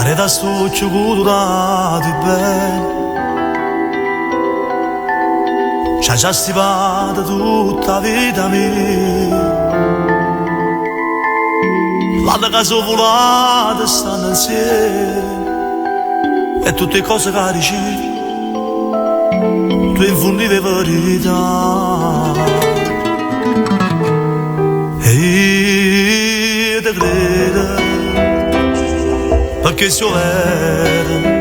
Pare da sto ciucurato bene, c'ha già stipata tutta la vita mia. La casa volata stanno insieme e tutte cose che dici tu infondivi verità. E io te credo perché si vede,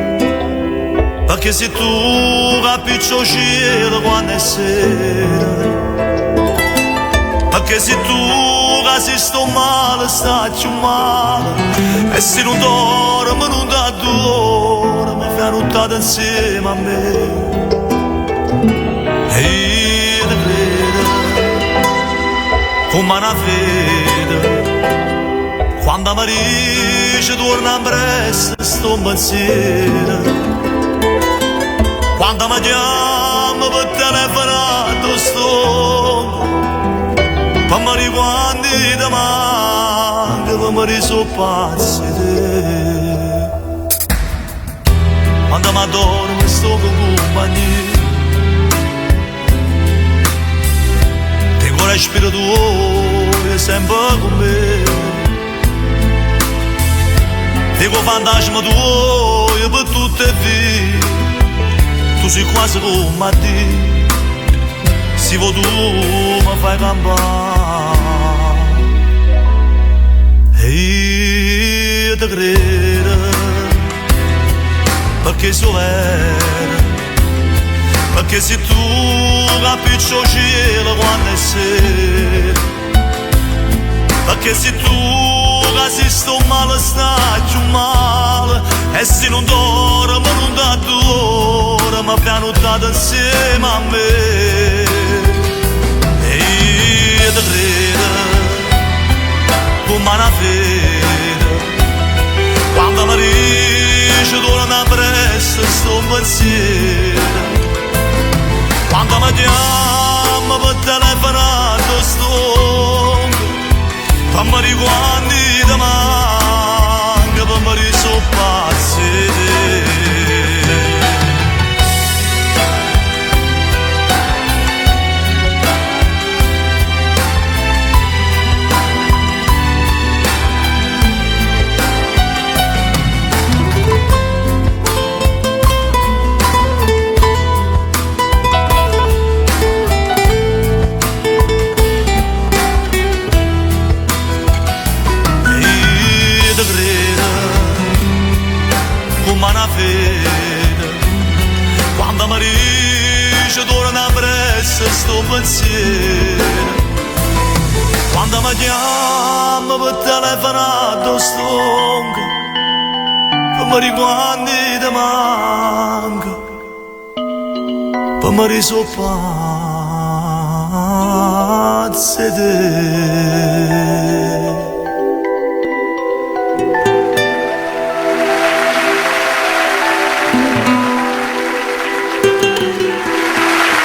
perché se tu capisci il cielo quando è sera, perché se tu se sto male, staccio male, e se non dormo non da due mi fai nottata insieme a me. E io te credo come una fede, quando mi dice torna presto sto pensiero, quando mi chiamo per telefonato sto ma quando ti manca, ma mi sono pazzi te. Quando mi addormo sto con compagnia, tengo respiro tuo sempre con me. Tengo fantasma tuo per tutte le vite, tu sei quasi come te. Se vuoi tu mi fai campare. E io te credo perché so vero, perché se tu capisci il cielo quando è sera, perché se tu che sto male staccio male, e se non dormo non da due ma fai nottata insieme a me. E io te credo come una fede, quando mi dice torna presto sto pensiero, quando mi chiama per telefonato sto, per me quando ti manca, per me sono pazzi. Una fede, quando mi dice torna presto sto pensiero, quando mi chiama per telefonato stonco, per me quando ti manca, per me sono pazzi te.